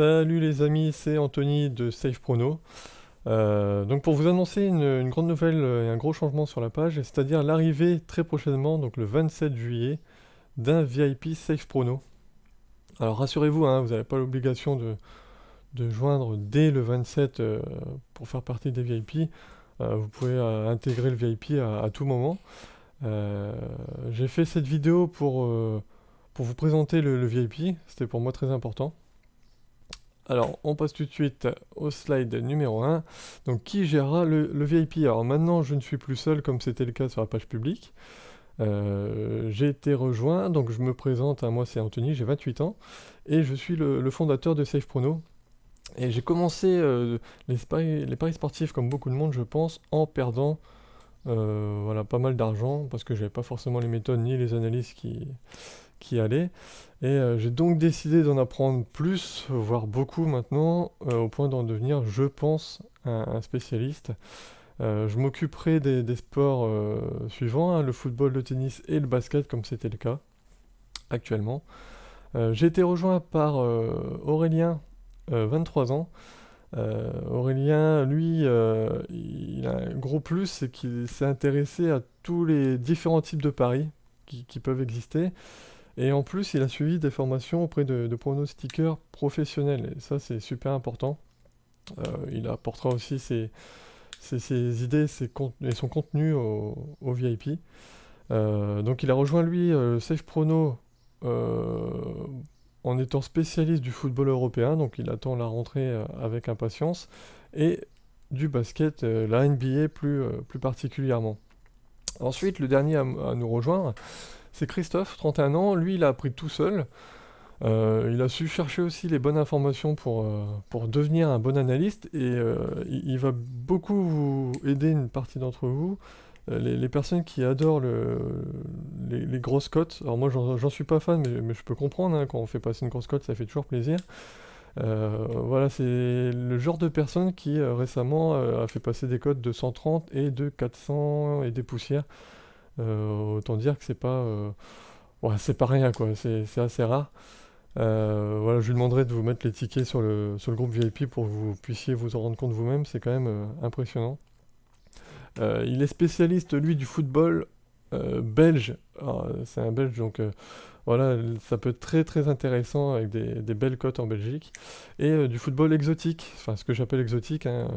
Salut les amis, c'est Anthony de SafeProno. Donc pour vous annoncer une grande nouvelle et un gros changement sur la page, c'est-à-dire l'arrivée très prochainement, donc le 27 juillet, d'un VIP SafeProno. Alors rassurez-vous, hein, vous n'avez pas l'obligation de joindre dès le 27 pour faire partie des VIP. Vous pouvez intégrer le VIP à tout moment. Euh, j'ai fait cette vidéo pour vous présenter le VIP, c'était pour moi très important. Alors, on passe tout de suite au slide numéro 1. Donc, qui gérera le VIP? Alors maintenant, je ne suis plus seul comme c'était le cas sur la page publique. J'ai été rejoint, donc je me présente, moi c'est Anthony, j'ai 28 ans, et je suis le fondateur de SafeProno. Et j'ai commencé les paris sportifs comme beaucoup de monde, je pense, en perdant voilà, pas mal d'argent, parce que j'avais pas forcément les méthodes ni les analyses qui allait. Et j'ai donc décidé d'en apprendre plus, voire beaucoup maintenant, au point d'en devenir, je pense, un spécialiste. Je m'occuperai des sports suivants, hein, le football, le tennis et le basket, comme c'était le cas actuellement. J'ai été rejoint par Aurélien, 23 ans. Aurélien, lui, il a un gros plus, c'est qu'il s'est intéressé à tous les différents types de paris qui peuvent exister. Et en plus, il a suivi des formations auprès de pronostiqueurs professionnels. Et ça, c'est super important. Il apportera aussi ses idées et son contenu au VIP. Donc, il a rejoint, lui, Safe Prono en étant spécialiste du football européen. Donc, il attend la rentrée avec impatience. Et du basket, la NBA plus particulièrement. Ensuite, le dernier à nous rejoindre, c'est Christophe, 31 ans. Lui, il a appris tout seul. Il a su chercher aussi les bonnes informations pour devenir un bon analyste et il va beaucoup vous aider une partie d'entre vous, les personnes qui adorent les grosses cotes. Alors moi j'en suis pas fan mais je peux comprendre, hein, quand on fait passer une grosse cote ça fait toujours plaisir. Voilà, c'est le genre de personne qui récemment a fait passer des cotes de 130 et de 400 et des poussières. Autant dire que ouais, c'est pas rien quoi, c'est assez rare. Voilà, je lui demanderai de vous mettre les tickets sur le groupe VIP pour que vous puissiez vous en rendre compte vous-même, c'est quand même impressionnant. Il est spécialiste, lui, du football belge. C'est un belge, donc voilà, ça peut être très très intéressant avec des belles cotes en Belgique. Et du football exotique, enfin ce que j'appelle exotique, hein,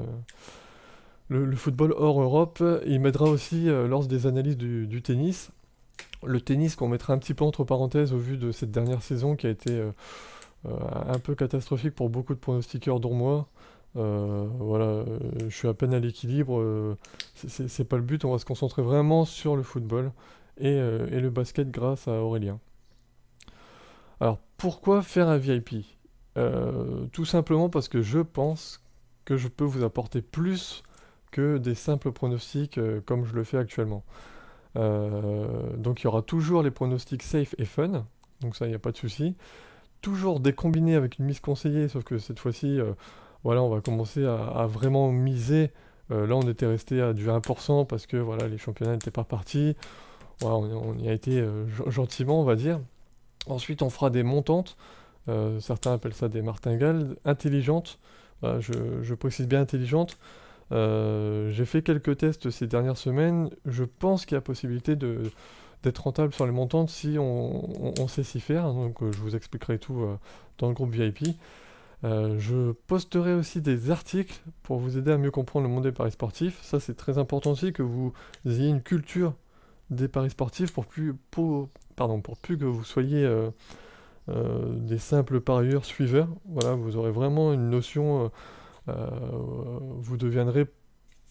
le football hors Europe. Il m'aidera aussi lors des analyses du tennis. Le tennis qu'on mettra un petit peu entre parenthèses au vu de cette dernière saison qui a été un peu catastrophique pour beaucoup de pronostiqueurs dont moi. Voilà, je suis à peine à l'équilibre. C'est pas le but. On va se concentrer vraiment sur le football et le basket grâce à Aurélien. Alors, pourquoi faire un VIP? Tout simplement parce que je pense que je peux vous apporter plus que des simples pronostics comme je le fais actuellement. Donc il y aura toujours les pronostics safe et fun, donc ça il n'y a pas de souci. Toujours des combinés avec une mise conseillée, sauf que cette fois-ci, voilà, on va commencer à vraiment miser. Là, on était resté à du 1% parce que voilà, les championnats n'étaient pas partis. Voilà, on y a été gentiment, on va dire. Ensuite, on fera des montantes. Certains appellent ça des martingales intelligentes. Voilà, je précise bien intelligentes. J'ai fait quelques tests ces dernières semaines. Je pense qu'il y a possibilité d'être rentable sur les montantes si on sait s'y faire. Donc je vous expliquerai tout dans le groupe VIP. Je posterai aussi des articles pour vous aider à mieux comprendre le monde des paris sportifs. Ça c'est très important aussi que vous ayez une culture des paris sportifs pour plus que vous soyez des simples parieurs suiveurs. Voilà, vous aurez vraiment une notion. Vous deviendrez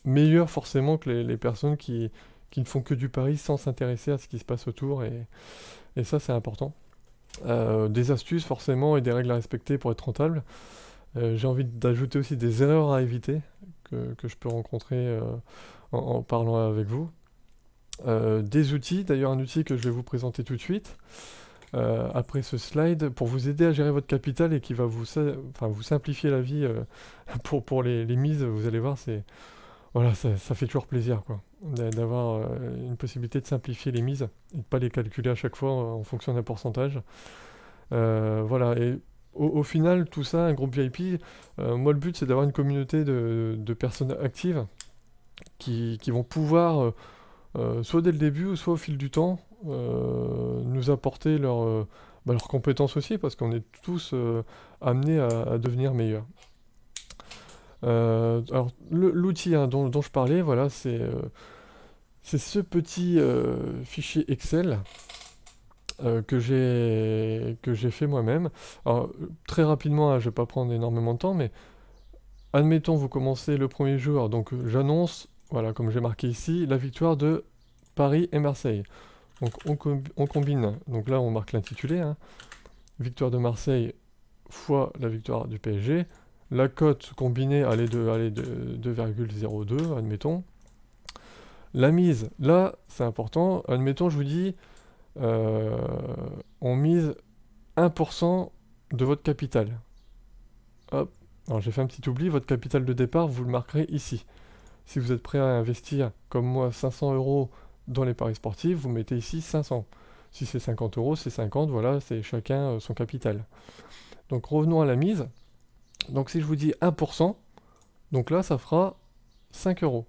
meilleur forcément que les personnes qui ne font que du pari sans s'intéresser à ce qui se passe autour et ça c'est important. Des astuces forcément et des règles à respecter pour être rentable. J'ai envie d'ajouter aussi des erreurs à éviter que je peux rencontrer en parlant avec vous. Des outils, d'ailleurs un outil que je vais vous présenter tout de suite. Après ce slide, pour vous aider à gérer votre capital et qui va vous simplifier la vie pour les mises, vous allez voir, voilà, ça fait toujours plaisir quoi, d'avoir une possibilité de simplifier les mises et de ne pas les calculer à chaque fois en fonction d'un pourcentage. Voilà, et au final, tout ça, un groupe VIP, moi le but c'est d'avoir une communauté de personnes actives qui vont pouvoir, soit dès le début, ou soit au fil du temps, nous apporter leurs compétences aussi, parce qu'on est tous amenés à devenir meilleurs. Alors, l'outil hein, dont je parlais, voilà, c'est ce petit fichier Excel que j'ai fait moi-même. Alors, très rapidement, hein, je vais pas prendre énormément de temps, mais admettons, vous commencez le premier jour, donc j'annonce, voilà, comme j'ai marqué ici, la victoire de Paris et Marseille. Donc on combine, donc là on marque l'intitulé, hein, victoire de Marseille fois la victoire du PSG. La cote combinée, elle est de 2,02, admettons. La mise, là c'est important, admettons je vous dis, euh, on mise 1% de votre capital. Hop, alors j'ai fait un petit oubli, votre capital de départ, vous le marquerez ici. Si vous êtes prêt à investir, comme moi, 500 euros dans les paris sportifs, vous mettez ici 500. Si c'est 50 euros, c'est 50, voilà, c'est chacun son capital. Donc revenons à la mise. Donc si je vous dis 1%, donc là ça fera 5 euros.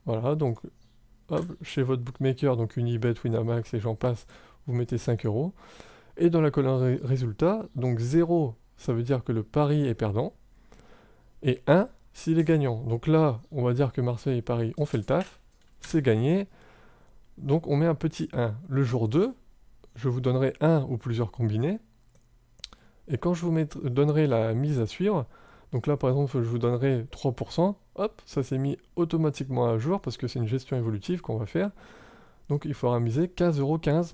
Voilà, donc hop, chez votre bookmaker, donc Unibet, Winamax et j'en passe, vous mettez 5 euros. Et dans la colonne résultat, donc 0, ça veut dire que le pari est perdant, et 1, s'il est gagnant. Donc là, on va dire que Marseille et Paris ont fait le taf, c'est gagné, donc on met un petit 1. Le jour 2, je vous donnerai un ou plusieurs combinés, et quand je vous donnerai la mise à suivre, donc là par exemple je vous donnerai 3%, hop, ça s'est mis automatiquement à jour parce que c'est une gestion évolutive qu'on va faire, donc il faudra miser 15,15 €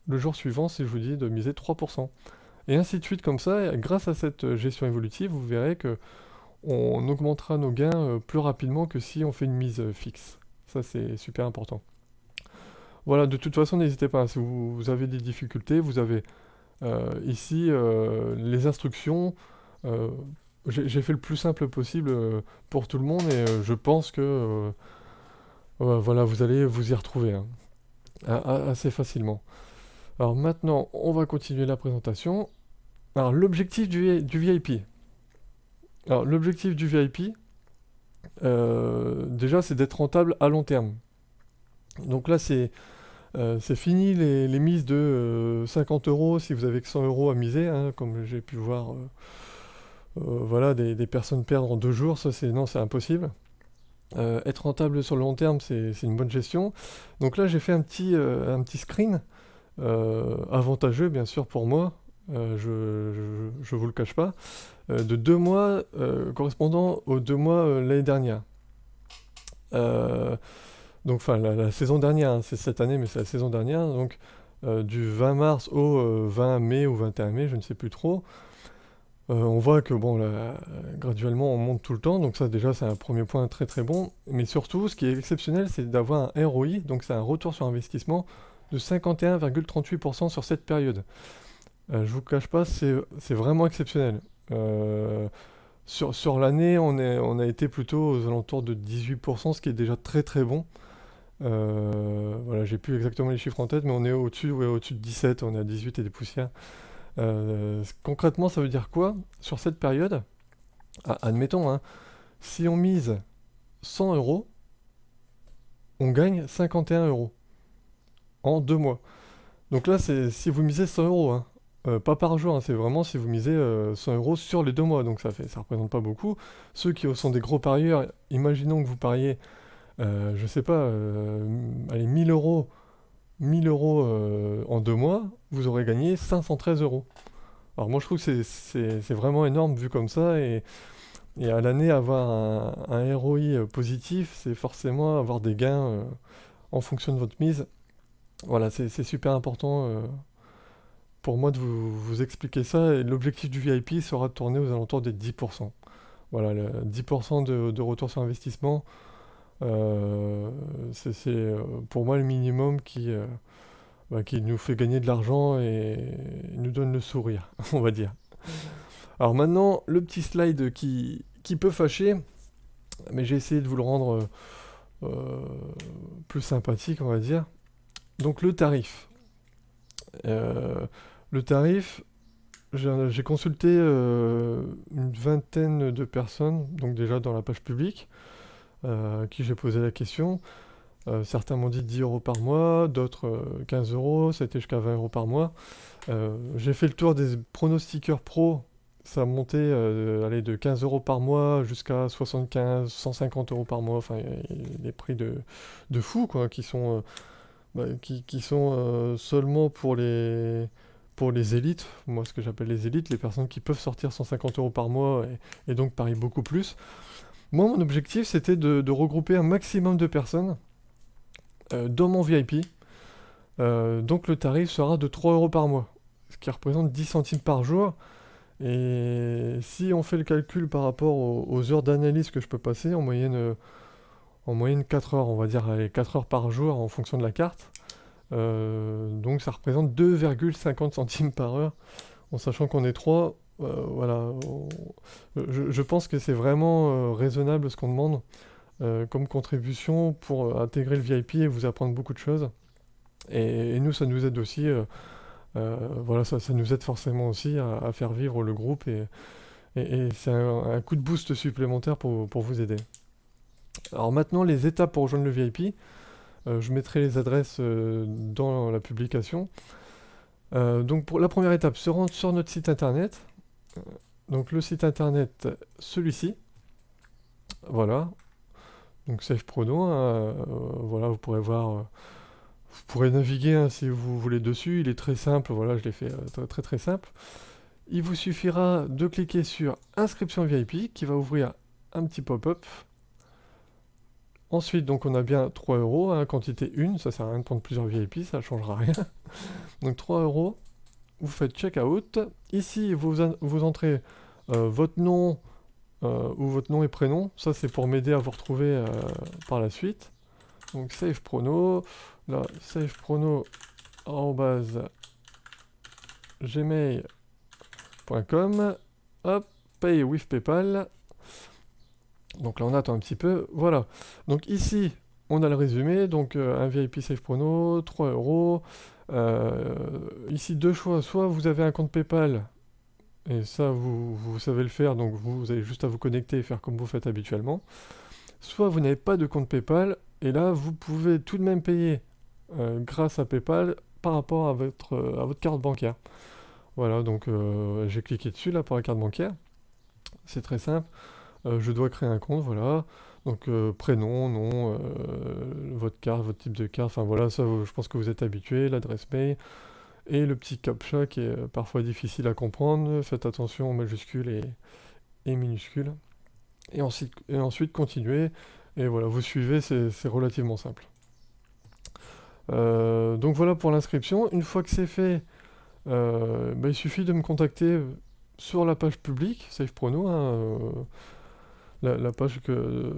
le jour suivant si je vous dis de miser 3%. Et ainsi de suite comme ça, et grâce à cette gestion évolutive, vous verrez que on augmentera nos gains plus rapidement que si on fait une mise fixe. Ça c'est super important. Voilà, de toute façon n'hésitez pas, si vous avez des difficultés, vous avez ici les instructions. euh, j'ai fait le plus simple possible pour tout le monde et je pense que voilà, vous allez vous y retrouver hein, assez facilement. Alors maintenant, on va continuer la présentation. Alors l'objectif du VIP. Alors l'objectif du VIP, déjà, c'est d'être rentable à long terme. Donc là, c'est fini les mises de 50 euros si vous avez que 100 euros à miser, hein, comme j'ai pu voir voilà, des personnes perdre en 2 jours, ça non, c'est impossible. Être rentable sur le long terme, c'est une bonne gestion. Donc là, j'ai fait un petit screen, avantageux bien sûr pour moi, je vous le cache pas, de 2 mois correspondant aux 2 mois l'année dernière. Euh, donc, enfin, la saison dernière, hein, c'est cette année, mais c'est la saison dernière. Donc, du 20 mars au 20 mai ou 21 mai, je ne sais plus trop. On voit que, bon, là, graduellement, on monte tout le temps. Donc, ça, déjà, c'est un premier point très très bon. Mais surtout, ce qui est exceptionnel, c'est d'avoir un ROI, donc c'est un retour sur investissement, de 51,38% sur cette période. Je vous cache pas, c'est vraiment exceptionnel. Sur l'année, on a été plutôt aux alentours de 18%, ce qui est déjà très très bon. Voilà, j'ai plus exactement les chiffres en tête, mais on est au-dessus, ouais, au-dessus de 17, on est à 18 et des poussières. Concrètement, ça veut dire quoi? Sur cette période, admettons, hein, si on mise 100 euros, on gagne 51 euros en 2 mois. Donc là, c'est si vous misez 100 euros, hein, pas par jour, hein, c'est vraiment si vous misez 100 euros sur les 2 mois, donc ça représente pas beaucoup. Ceux qui sont des gros parieurs, imaginons que vous pariez, je sais pas, allez, 1000 euros en 2 mois, vous aurez gagné 513 euros. Alors moi je trouve que c'est vraiment énorme vu comme ça et à l'année avoir un ROI positif, c'est forcément avoir des gains en fonction de votre mise. Voilà, c'est super important pour moi de vous expliquer ça et l'objectif du VIP sera de tourner aux alentours des 10%. Voilà, le 10% de retour sur investissement, c'est pour moi le minimum qui nous fait gagner de l'argent et nous donne le sourire, on va dire. Alors maintenant, le petit slide qui peut fâcher, mais j'ai essayé de vous le rendre euh, plus sympathique, on va dire. Donc le tarif. Le tarif, J'ai consulté une vingtaine de personnes, donc déjà dans la page publique, à qui j'ai posé la question. Certains m'ont dit 10 euros par mois, d'autres 15 euros, ça a été jusqu'à 20 euros par mois. J'ai fait le tour des pronostiqueurs pro, ça a monté allez, de 15 euros par mois jusqu'à 75, 150 euros par mois, enfin des prix de fou quoi, qui sont seulement pour les élites, moi ce que j'appelle les élites, les personnes qui peuvent sortir 150 euros par mois et donc parient beaucoup plus. Moi mon objectif c'était de regrouper un maximum de personnes dans mon VIP. Donc le tarif sera de 3 euros par mois, ce qui représente 10 centimes par jour. Et si on fait le calcul par rapport aux heures d'analyse que je peux passer, en moyenne 4 heures, on va dire allez, 4 heures par jour en fonction de la carte. Donc ça représente 2,50 centimes par heure, en sachant qu'on est 3. Voilà, je pense que c'est vraiment raisonnable ce qu'on demande comme contribution pour intégrer le VIP et vous apprendre beaucoup de choses. Et nous, ça nous aide aussi, voilà, ça nous aide forcément aussi à faire vivre le groupe et c'est un coup de boost supplémentaire pour vous aider. Alors maintenant, les étapes pour rejoindre le VIP, je mettrai les adresses dans la publication. Donc pour la première étape, se rendre sur notre site internet. Donc le site internet, celui-ci. Voilà. Donc Safe Prono, voilà, vous pourrez voir, vous pourrez naviguer hein, si vous voulez dessus. Il est très simple, voilà, je l'ai fait très très simple. Il vous suffira de cliquer sur Inscription VIP qui va ouvrir un petit pop-up. Ensuite, donc on a bien 3 euros, hein, quantité 1, ça sert à rien de prendre plusieurs VIP, ça ne changera rien. Donc 3 euros, vous faites checkout. Ici, vous entrez votre nom ou votre nom et prénom. Ça, c'est pour m'aider à vous retrouver par la suite. Donc Safe Prono, là, safeprono@gmail.com. Hop, pay with PayPal. Donc là, on attend un petit peu. Voilà. Donc ici, on a le résumé. Donc un VIP Safe Prono, 3 euros. Ici, deux choix. Soit vous avez un compte PayPal, et ça, vous savez le faire. Donc vous avez juste à vous connecter et faire comme vous faites habituellement. Soit vous n'avez pas de compte PayPal, et là, vous pouvez tout de même payer grâce à PayPal par rapport à votre carte bancaire. Voilà, donc j'ai cliqué dessus là pour la carte bancaire. C'est très simple. Je dois créer un compte, voilà. Donc prénom, nom, votre carte, votre type de carte, enfin voilà, ça je pense que vous êtes habitué, l'adresse mail et le petit CAPTCHA qui est parfois difficile à comprendre. Faites attention aux majuscules et minuscules. Et ensuite continuez. Et voilà, vous suivez, c'est relativement simple. Donc voilà pour l'inscription. Une fois que c'est fait, il suffit de me contacter sur la page publique, SafeProno, hein, la page que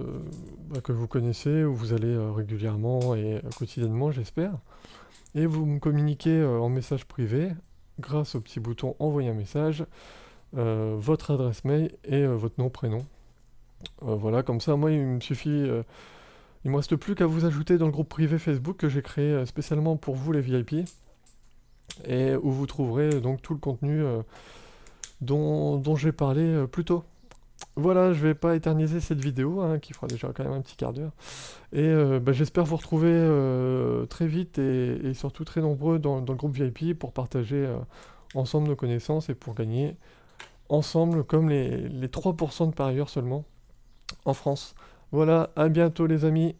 vous connaissez, où vous allez régulièrement et quotidiennement, j'espère. Et vous me communiquez en message privé, grâce au petit bouton envoyer un message, votre adresse mail et votre nom, prénom. Voilà, comme ça, moi, il me suffit. Il me reste plus qu'à vous ajouter dans le groupe privé Facebook que j'ai créé spécialement pour vous, les VIP, et où vous trouverez donc tout le contenu dont j'ai parlé plus tôt. Voilà, je vais pas éterniser cette vidéo, hein, qui fera déjà quand même un petit quart d'heure. Et j'espère vous retrouver très vite et surtout très nombreux dans le groupe VIP pour partager ensemble nos connaissances et pour gagner ensemble comme les 3% de parieurs seulement en France. Voilà, à bientôt les amis.